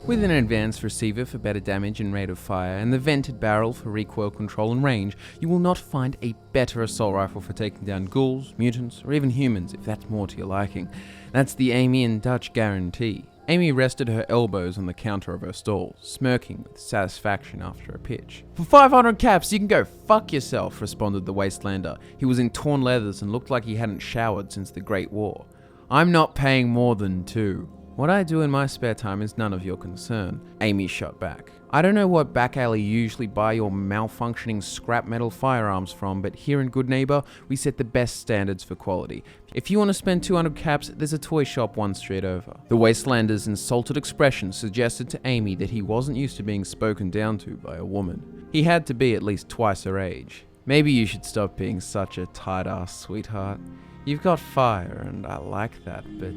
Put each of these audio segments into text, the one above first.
With an advanced receiver for better damage and rate of fire, and the vented barrel for recoil control and range, you will not find a better assault rifle for taking down ghouls, mutants, or even humans if that's more to your liking. That's the Amy and Dutch guarantee. Amy rested her elbows on the counter of her stall, smirking with satisfaction after a pitch. "For 500 caps, you can go fuck yourself," responded the Wastelander. He was in torn leathers and looked like he hadn't showered since the Great War. "I'm not paying more than 2. "What I do in my spare time is none of your concern," Amy shot back. "I don't know what back alley you usually buy your malfunctioning scrap metal firearms from, but here in Good Neighbor, we set the best standards for quality. If you want to spend 200 caps, there's a toy shop one street over." The Wastelander's insulted expression suggested to Amy that he wasn't used to being spoken down to by a woman. He had to be at least twice her age. "Maybe you should stop being such a tight-ass sweetheart. You've got fire, and I like that, but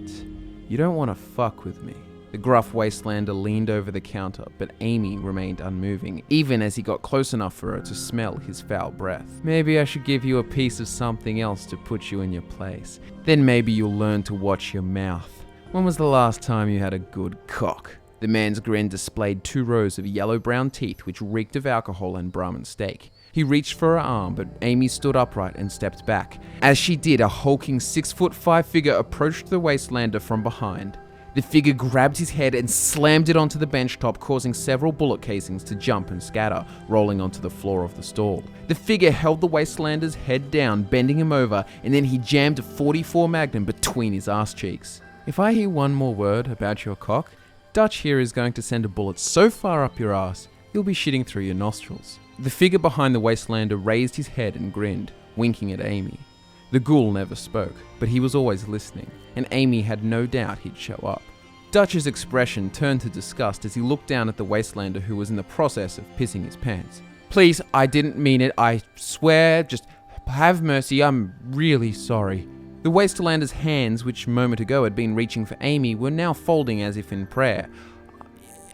you don't want to fuck with me." The gruff Wastelander leaned over the counter, but Amy remained unmoving, even as he got close enough for her to smell his foul breath. "Maybe I should give you a piece of something else to put you in your place. Then maybe you'll learn to watch your mouth. When was the last time you had a good cock?" The man's grin displayed 2 rows of yellow-brown teeth which reeked of alcohol and Brahmin steak. He reached for her arm, but Amy stood upright and stepped back. As she did, a hulking 6'5" figure approached the Wastelander from behind. The figure grabbed his head and slammed it onto the bench top, causing several bullet casings to jump and scatter, rolling onto the floor of the stall. The figure held the Wastelander's head down, bending him over, and then he jammed a .44 Magnum between his ass cheeks. "If I hear one more word about your cock, Dutch here is going to send a bullet so far up your ass, you'll be shitting through your nostrils." The figure behind the Wastelander raised his head and grinned, winking at Amy. The ghoul never spoke, but he was always listening, and Amy had no doubt he'd show up. Dutch's expression turned to disgust as he looked down at the Wastelander who was in the process of pissing his pants. "Please, I didn't mean it, I swear, just have mercy, I'm really sorry." The Wastelander's hands, which a moment ago had been reaching for Amy, were now folding as if in prayer.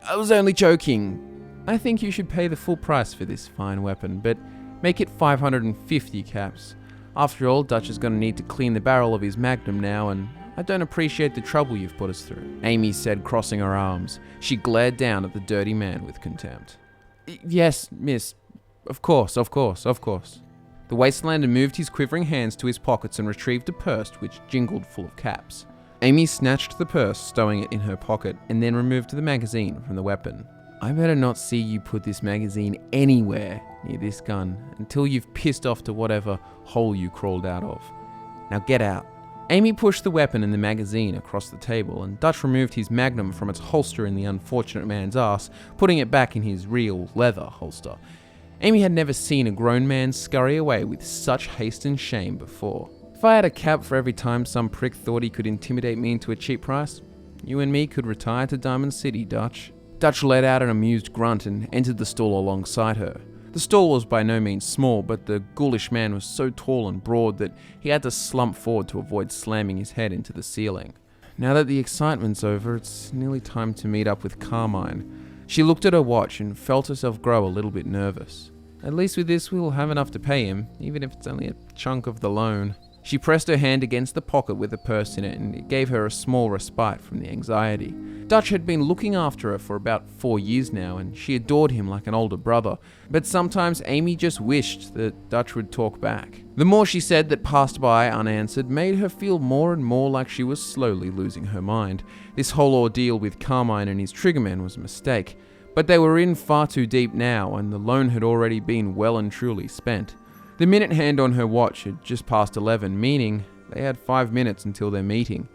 "I was only joking. I think you should pay the full price for this fine weapon, but make it 550 caps. After all, Dutch is going to need to clean the barrel of his Magnum now, and I don't appreciate the trouble you've put us through," Amy said, crossing her arms. She glared down at the dirty man with contempt. "Yes, miss. Of course. The Wastelander moved his quivering hands to his pockets and retrieved a purse which jingled full of caps. Amy snatched the purse, stowing it in her pocket, and then removed the magazine from the weapon. "I better not see you put this magazine anywhere near this gun until you've pissed off to whatever hole you crawled out of. Now get out." Amy pushed the weapon and the magazine across the table, and Dutch removed his Magnum from its holster in the unfortunate man's ass, putting it back in his real leather holster. Amy had never seen a grown man scurry away with such haste and shame before. "If I had a cap for every time some prick thought he could intimidate me into a cheap price, you and me could retire to Diamond City, Dutch." Dutch let out an amused grunt and entered the stall alongside her. The stall was by no means small, but the ghoulish man was so tall and broad that he had to slump forward to avoid slamming his head into the ceiling. "Now that the excitement's over, it's nearly time to meet up with Carmine." She looked at her watch and felt herself grow a little bit nervous. "At least with this we'll have enough to pay him, even if it's only a chunk of the loan." She pressed her hand against the pocket with the purse in it, and it gave her a small respite from the anxiety. Dutch had been looking after her for about 4 years now, and she adored him like an older brother. But sometimes Amy just wished that Dutch would talk back. The more she said that passed by unanswered made her feel more and more like she was slowly losing her mind. This whole ordeal with Carmine and his triggerman was a mistake. But they were in far too deep now, and the loan had already been well and truly spent. The minute hand on her watch had just passed 11, meaning they had 5 minutes until their meeting.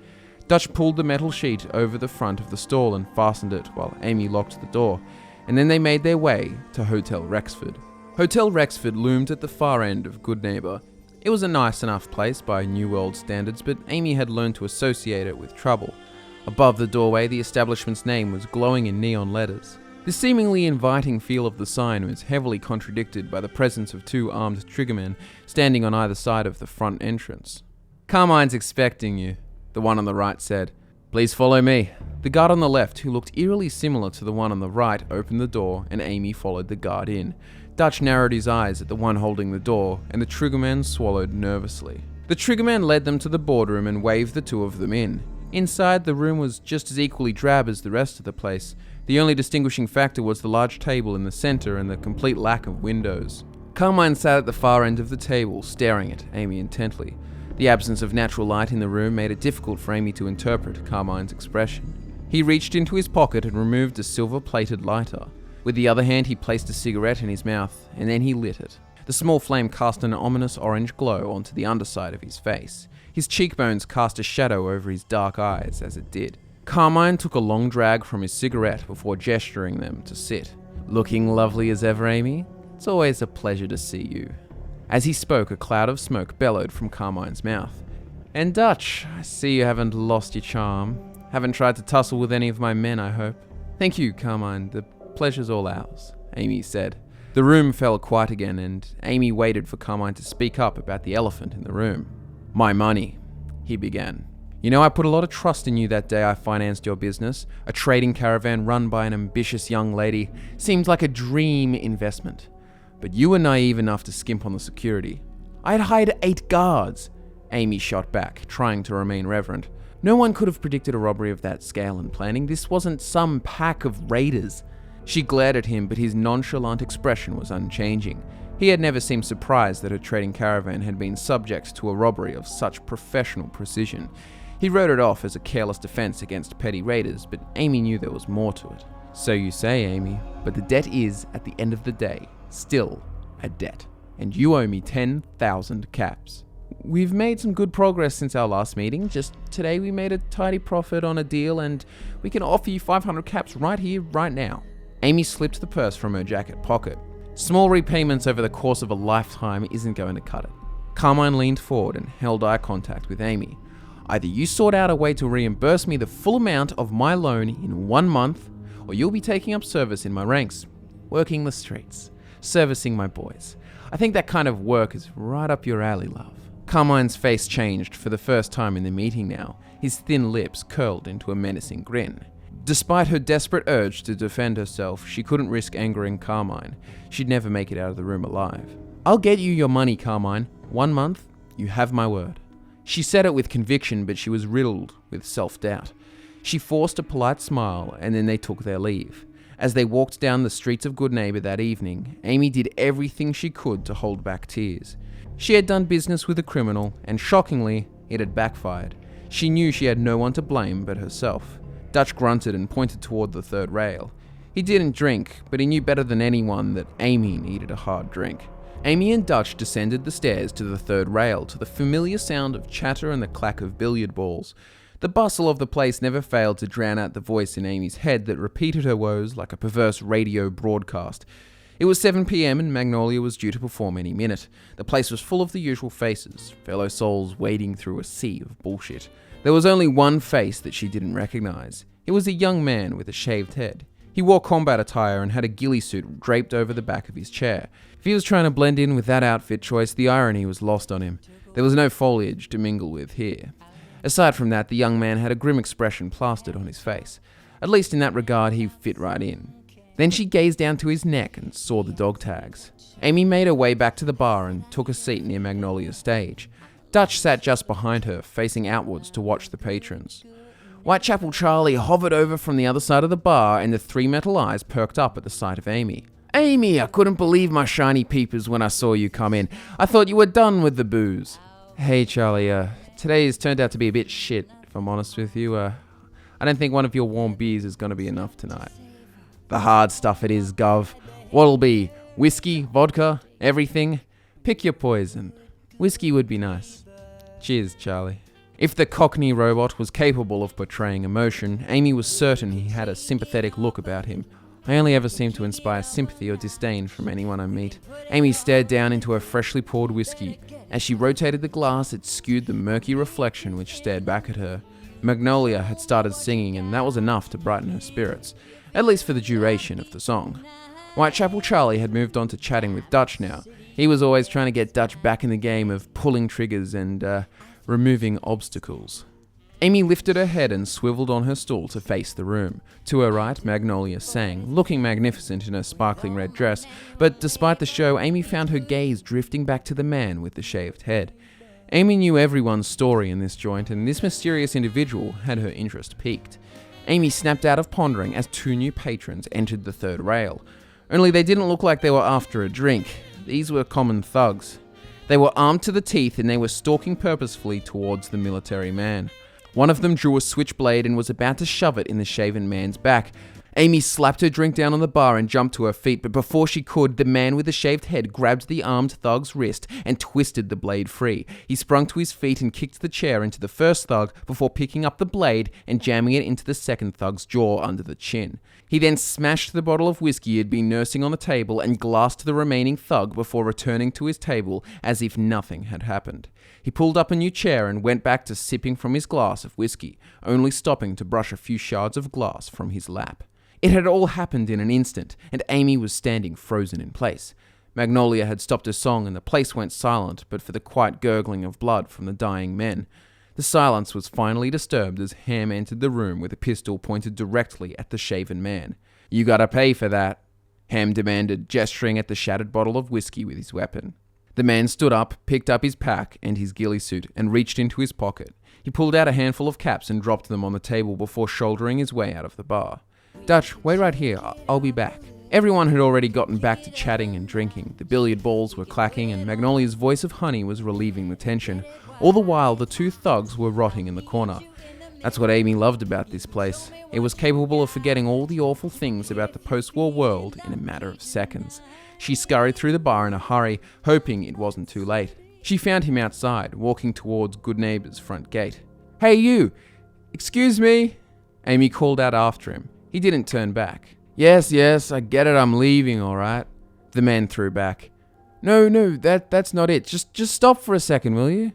Dutch pulled the metal sheet over the front of the stall and fastened it while Amy locked the door, and then they made their way to Hotel Rexford. Hotel Rexford loomed at the far end of Good Neighbor. It was a nice enough place by New World standards, but Amy had learned to associate it with trouble. Above the doorway, the establishment's name was glowing in neon letters. The seemingly inviting feel of the sign was heavily contradicted by the presence of 2 armed triggermen standing on either side of the front entrance. "Carmine's expecting you," the one on the right said. Please follow me. The guard on the left, who looked eerily similar to the one on the right, opened the door, and Amy followed the guard in. Dutch narrowed his eyes at the one holding the door, and the triggerman swallowed nervously. The triggerman led them to the boardroom and waved the two of them in. Inside, the room was just as equally drab as the rest of the place. The only distinguishing factor was the large table in the center and the complete lack of windows. Carmine sat at the far end of the table, staring at Amy intently. The absence of natural light in the room made it difficult for Amy to interpret Carmine's expression. He reached into his pocket and removed a silver-plated lighter. With the other hand, he placed a cigarette in his mouth, and then he lit it. The small flame cast an ominous orange glow onto the underside of his face. His cheekbones cast a shadow over his dark eyes as it did. Carmine took a long drag from his cigarette before gesturing them to sit. Looking lovely as ever, Amy? It's always a pleasure to see you. As he spoke, a cloud of smoke bellowed from Carmine's mouth. And Dutch, I see you haven't lost your charm. Haven't tried to tussle with any of my men, I hope. Thank you, Carmine. The pleasure's all ours, Amy said. The room fell quiet again, and Amy waited for Carmine to speak up about the elephant in the room. My money, he began. You know, I put a lot of trust in you that day I financed your business. A trading caravan run by an ambitious young lady seemed like a dream investment. But you were naive enough to skimp on the security. I had hired 8 guards. Amy shot back, trying to remain reverent. No one could have predicted a robbery of that scale and planning. This wasn't some pack of raiders. She glared at him, but his nonchalant expression was unchanging. He had never seemed surprised that her trading caravan had been subject to a robbery of such professional precision. He wrote it off as a careless defense against petty raiders, but Amy knew there was more to it. So you say, Amy, but the debt is, at the end of the day, still a debt. And you owe me 10,000 caps. We've made some good progress since our last meeting. Just today we made a tidy profit on a deal, and we can offer you 500 caps right here, right now. Amy slipped the purse from her jacket pocket. Small repayments over the course of a lifetime isn't going to cut it. Carmine leaned forward and held eye contact with Amy. Either you sort out a way to reimburse me the full amount of my loan in 1 month, or you'll be taking up service in my ranks, working the streets, servicing my boys. I think that kind of work is right up your alley, love. Carmine's face changed for the first time in the meeting now. His thin lips curled into a menacing grin. Despite her desperate urge to defend herself, she couldn't risk angering Carmine. She'd never make it out of the room alive. I'll get you your money, Carmine. 1 month, you have my word. She said it with conviction, but she was riddled with self-doubt. She forced a polite smile, and then they took their leave. As they walked down the streets of Good Neighbor that evening, Amy did everything she could to hold back tears. She had done business with a criminal, and shockingly, it had backfired. She knew she had no one to blame but herself. Dutch grunted and pointed toward the third rail. He didn't drink, but he knew better than anyone that Amy needed a hard drink. Amy and Dutch descended the stairs to the third rail to the familiar sound of chatter and the clack of billiard balls. The bustle of the place never failed to drown out the voice in Amy's head that repeated her woes like a perverse radio broadcast. It was 7 p.m. and Magnolia was due to perform any minute. The place was full of the usual faces, fellow souls wading through a sea of bullshit. There was only one face that she didn't recognize. It was a young man with a shaved head. He wore combat attire and had a ghillie suit draped over the back of his chair. If he was trying to blend in with that outfit choice, the irony was lost on him. There was no foliage to mingle with here. Aside from that, the young man had a grim expression plastered on his face. At least in that regard, he fit right in. Then she gazed down to his neck and saw the dog tags. Amy made her way back to the bar and took a seat near Magnolia's stage. Dutch sat just behind her, facing outwards to watch the patrons. Whitechapel Charlie hovered over from the other side of the bar, and the 3 metal eyes perked up at the sight of Amy. Amy, I couldn't believe my shiny peepers when I saw you come in. I thought you were done with the booze. Hey, Charlie, today's turned out to be a bit shit, if I'm honest with you. I don't think one of your warm beers is going to be enough tonight. The hard stuff it is, Gov. What'll be? Whiskey, vodka, everything? Pick your poison. Whiskey would be nice. Cheers, Charlie. If the Cockney robot was capable of portraying emotion, Amy was certain he had a sympathetic look about him. I only ever seem to inspire sympathy or disdain from anyone I meet. Amy stared down into her freshly poured whiskey. As she rotated the glass, it skewed the murky reflection which stared back at her. Magnolia had started singing, and that was enough to brighten her spirits, at least for the duration of the song. Whitechapel Charlie had moved on to chatting with Dutch now. He was always trying to get Dutch back in the game of pulling triggers and removing obstacles. Amy lifted her head and swiveled on her stool to face the room. To her right, Magnolia sang, looking magnificent in her sparkling red dress, but despite the show, Amy found her gaze drifting back to the man with the shaved head. Amy knew everyone's story in this joint, and this mysterious individual had her interest piqued. Amy snapped out of pondering as 2 new patrons entered the third rail. Only they didn't look like they were after a drink. These were common thugs. They were armed to the teeth and they were stalking purposefully towards the military man. One of them drew a switchblade and was about to shove it in the shaven man's back. Amy slapped her drink down on the bar and jumped to her feet, but before she could, the man with the shaved head grabbed the armed thug's wrist and twisted the blade free. He sprung to his feet and kicked the chair into the first thug before picking up the blade and jamming it into the second thug's jaw under the chin. He then smashed the bottle of whiskey he had been nursing on the table and glassed the remaining thug before returning to his table as if nothing had happened. He pulled up a new chair and went back to sipping from his glass of whiskey, only stopping to brush a few shards of glass from his lap. It had all happened in an instant, and Amy was standing frozen in place. Magnolia had stopped her song and the place went silent, but for the quiet gurgling of blood from the dying men. The silence was finally disturbed as Ham entered the room with a pistol pointed directly at the shaven man. "You gotta pay for that," Ham demanded, gesturing at the shattered bottle of whiskey with his weapon. The man stood up, picked up his pack and his ghillie suit, and reached into his pocket. He pulled out a handful of caps and dropped them on the table before shouldering his way out of the bar. "Dutch, wait right here. I'll be back." Everyone had already gotten back to chatting and drinking. The billiard balls were clacking and Magnolia's voice of honey was relieving the tension. All the while, the 2 thugs were rotting in the corner. That's what Amy loved about this place. It was capable of forgetting all the awful things about the post-war world in a matter of seconds. She scurried through the bar in a hurry, hoping it wasn't too late. She found him outside, walking towards Good Neighbor's front gate. "Hey you! Excuse me!" Amy called out after him. He didn't turn back. Yes, I get it, I'm leaving, alright," the man threw back. No, that's not it. Just stop for a second, will you?"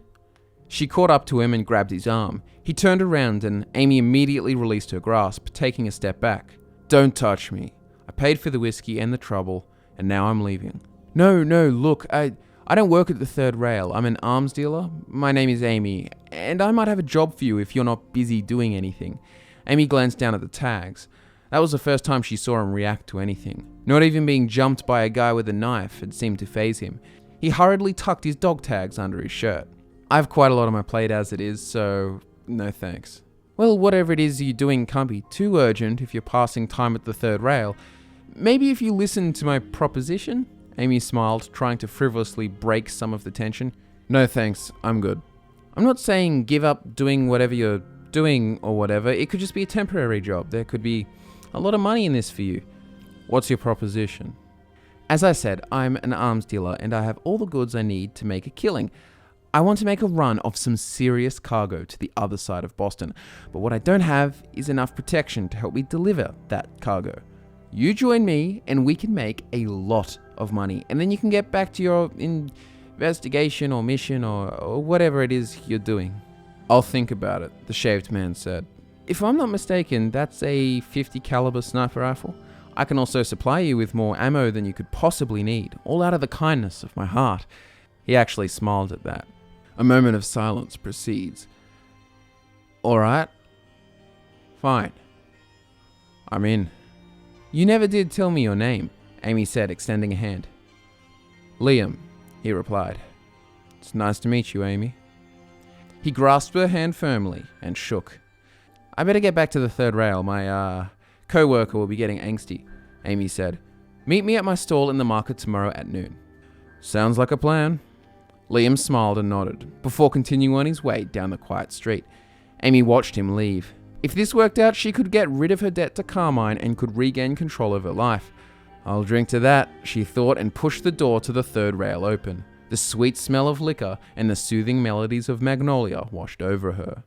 She caught up to him and grabbed his arm. He turned around and Amy immediately released her grasp, taking a step back. "Don't touch me. I paid for the whiskey and the trouble, and now I'm leaving." No, look, I don't work at the third rail. I'm an arms dealer. My name is Amy, and I might have a job for you if you're not busy doing anything." Amy glanced down at the tags. That was the first time she saw him react to anything. Not even being jumped by a guy with a knife had seemed to faze him. He hurriedly tucked his dog tags under his shirt. "I have quite a lot on my plate as it is, so no thanks." "Well, whatever it is you're doing can't be too urgent if you're passing time at the third rail. Maybe if you listen to my proposition?" Amy smiled, trying to frivolously break some of the tension. "No thanks, I'm good." "I'm not saying give up doing whatever you're doing or whatever. It could just be a temporary job. There could be a lot of money in this for you." "What's your proposition?" "As I said, I'm an arms dealer and I have all the goods I need to make a killing. I want to make a run of some serious cargo to the other side of Boston, but what I don't have is enough protection to help me deliver that cargo. You join me and we can make a lot of money, and then you can get back to your investigation or mission or whatever it is you're doing." "I'll think about it," the shaved man said. "If I'm not mistaken, that's a .50 caliber sniper rifle. I can also supply you with more ammo than you could possibly need, all out of the kindness of my heart." He actually smiled at that. A moment of silence proceeds. "Alright. Fine. I'm in." "You never did tell me your name," Amy said, extending a hand. "Liam," he replied. "It's nice to meet you, Amy." He grasped her hand firmly and shook. "I better get back to the third rail. My co-worker will be getting angsty," Amy said. "Meet me at my stall in the market tomorrow at noon." "Sounds like a plan." Liam smiled and nodded, before continuing on his way down the quiet street. Amy watched him leave. If this worked out, she could get rid of her debt to Carmine and could regain control of her life. "I'll drink to that," she thought, and pushed the door to the third rail open. The sweet smell of liquor and the soothing melodies of Magnolia washed over her.